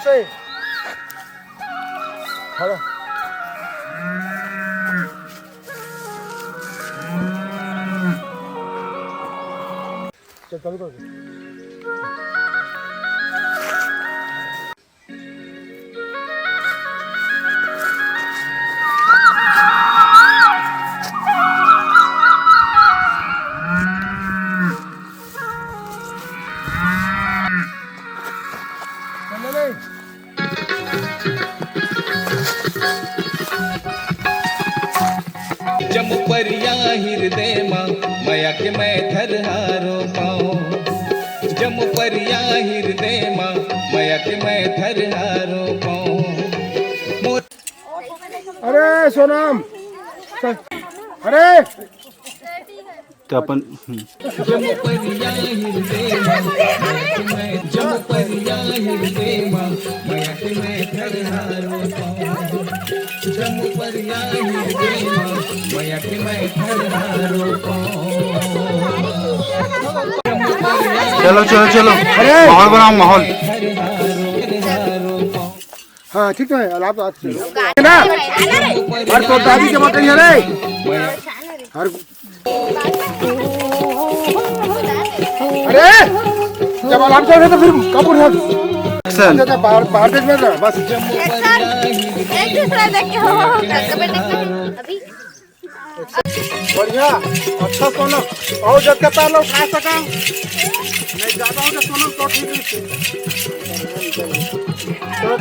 से खड़ा चल चालू कर दे। जम परिया हृदय माँ मया के मैं थरहारो पाऊँ। जम परिया हृदय माँ मया के मैं थरहारो पाऊँ। अरे सोनाम अरे तो अपन जम परिया हृदय माँ जम परिया हृदय माँ मया के मैं थरहारो पाऊँ। जम परिया हृदय माँ मया के मैं थरहारो पाऊँ। चलो चलो चलो माहौल बनाओ माहौल। हाँ ठीक है अलाप तो अच्छे ना हर तो दादी जमा करिए रे हर अरे जब अलाप चल तो फिर कब उठा बाहर देख लेना बस एक दूसरा देख के हो अभी बढ़िया अच्छा सोनम और जब के पैर लोग खा सका नहीं ज्यादा हो तो सोनम तो ठीक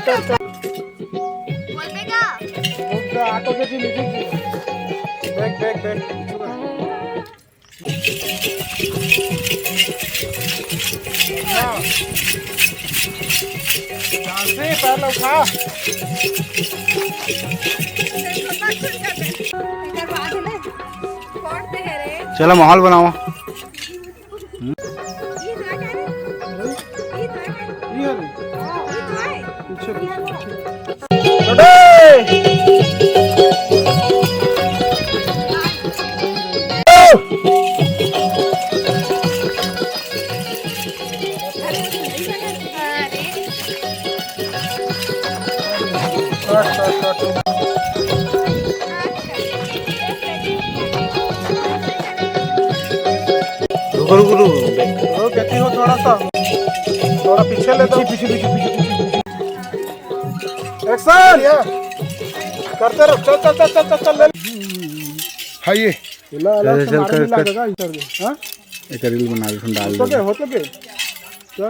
है बोल बेगा ऑटो के नीचे बैक बैक बैक से पैर लोग खा चलो माहौल बनाओ। गुरु गुरु कहती हो थोड़ा सा थोड़ा पीछे ले दो पीछे पीछे पीछे एक्शन करते रहो चल चल चल चल चल ले हां ये ला ला चल कर लगेगा इधर दे हां एक रील बना के डाल हो तो के क्या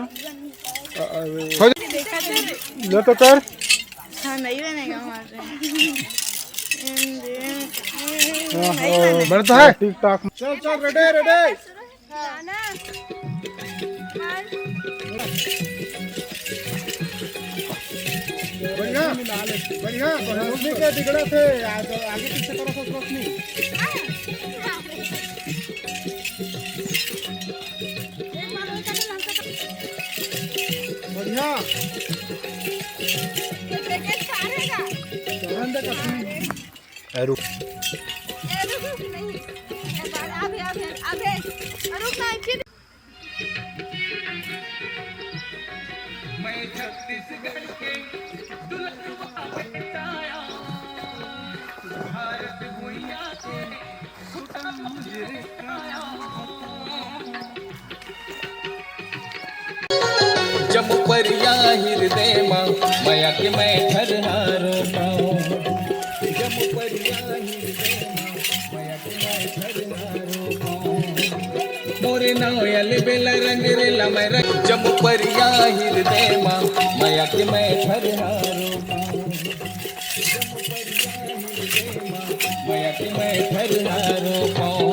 ले तो कर हां नहीं बनेगा हमारे बढ़ता है ठीक ठाक चल चल रेडी रेडी ना बढ़िया बढ़िया रोशनी के बिगड़े थे आगे पीछे करो तो रोशनी बढ़िया रुक मैं छत्तीसगढ़ के दुल्हवा बताया भारत भुइया के सुतम मुजरिकाया। जम परिया हृदय माँ मया के मैं थरहारो पाऊँ। जम परिया हृदय माँ मया के मैं थरहारो पाऊँ। मोरे नायल बेला रंग रेला मैं रंग जम परिया हृदय माँ मया के मैं थरहारो पाऊँ। जम परिया हृदय माँ मया के मैं थरहारो पाऊँ।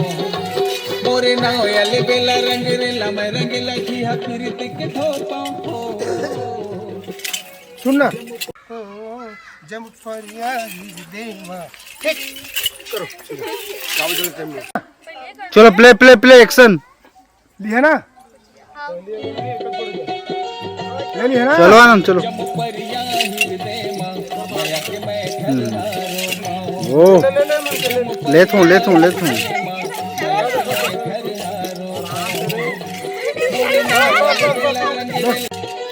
मोरे नायल बेला रंग रेला मैं रंग लखी हकीरत के ठोपाऊँ। सुनना जम फरिया देवा ठीक करो चलो प्ले प्ले प्ले एक्शन लिया ना ले लिया ना चलो आनंद चलो। ओ लेता हूँ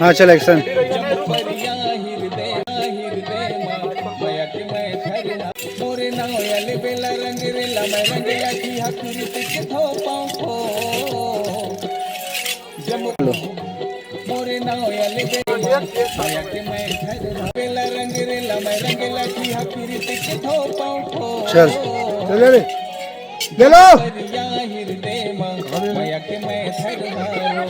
हाँ चल एक्शन। माया के मैं घर हारेला रंग रेला मैं रंगेला की हकीरत के थोपाऊं हो चल चल ले ले लो परिया हृदय माया के मैं घर हारो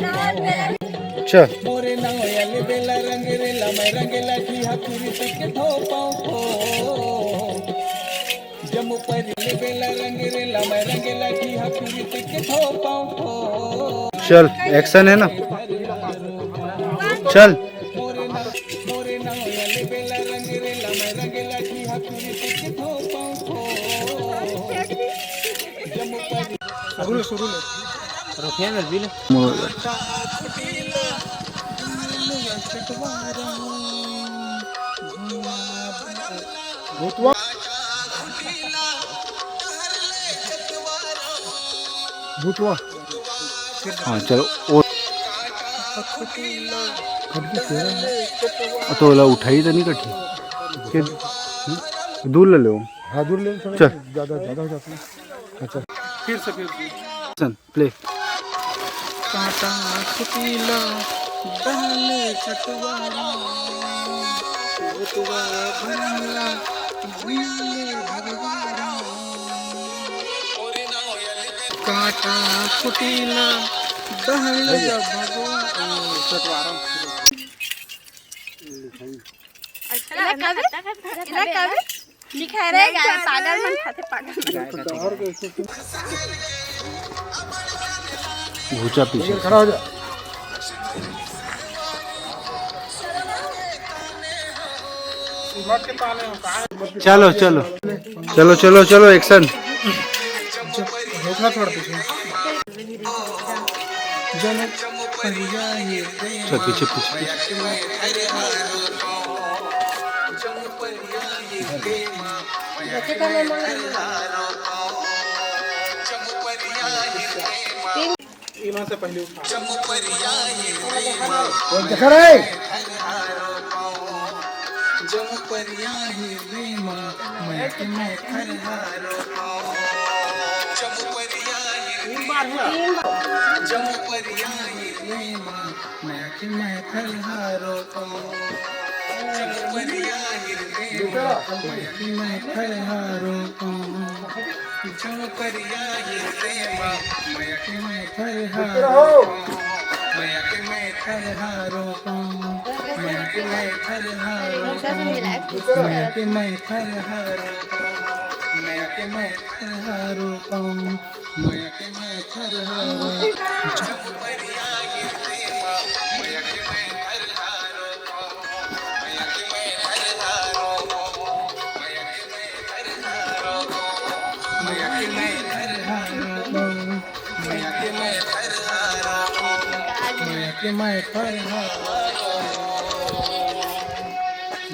चल मोरे नायल बेला रंग रेला मैं रंगेला की हकीरत के थोपाऊं हो जमु परिले बेला रंग रेला मैं रंगेला की हकीरत के थोपाऊं हो चल एक्शन है ना चल मोरे नायल बेला रंग रेला मैं रंगेला की हकीरत के थोपाऊं हो जमु परिले भूतवा भूतवा हाँ चलो और तो ओला उठाई तो नहीं कठी के दूर ले लो हाँ दूर ले थोड़ा चल। ज्यादा ज्यादा हो जाता है अच्छा चल प्ले काटा कुटीला बहले चटवारा भूतवा भरला भूले भगवारा काटा कुटीला बहले भगवारा चटवारा लिखा रहेगा पागल मन खाते पागल भूचा पीछे खड़ा हो जा चलो चलो चलो चलो चलो एक्शन रोकना थोड़ा पीछे चल पीछे पीछे पीछे कौन दिखा रहा है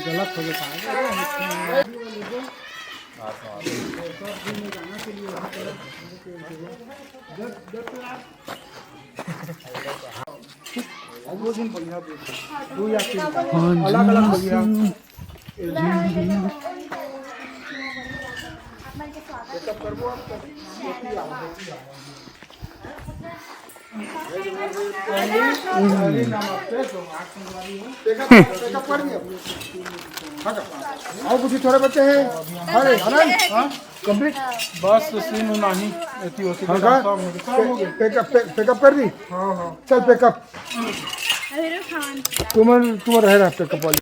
गलत हो गया अलग अलग बढ़िया और कुछ थोड़े बच्चे हैं अरे आनंद कंप्लीट बस सीन नहीं एती होती पेकअप कर दी चल पेकअप तुम्हारा रह रहा पेकअप वाली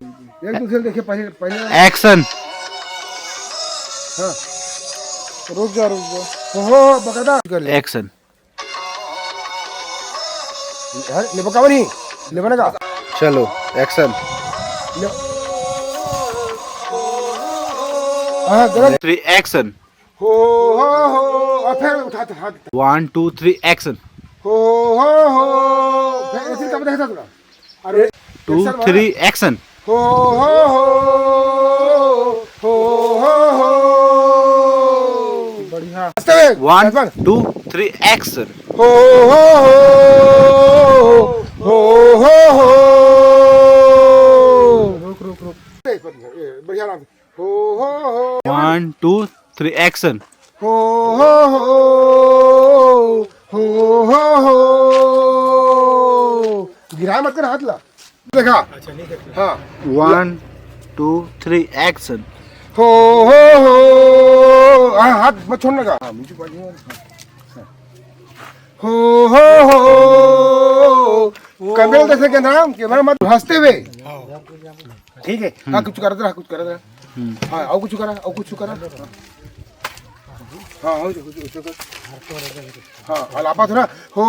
एक दूसरे देखे पहले पहले एक्शन हाँ रुक जा हो बकायदा कर ले एक्शन ले पकावा नहीं ले बनेगा चलो एक्शन हाँ गलत 3 एक्शन हो और फिर उठाते हाथ 1 2 3 एक्शन हो फिर ऐसे कब देखा तुला अरे 2 3 एक्शन हो बढ़िया 1 2 3 एक्शन हो रुक बढ़िया नाम हो 1 2 3 एक्शन हो गिरा मत कर हाथ ला देखा हाँ 1 2 3 एक्शन. हो हाँ हाथ मत छोड़ने का हाँ म्यूजिक बाजी हो कैमरे जैसे के नाम कैमरा मत हंसते हुए ठीक है हाँ कुछ कर रहा हाँ और कुछ करा हाँ हाँ लापा थोड़ा हो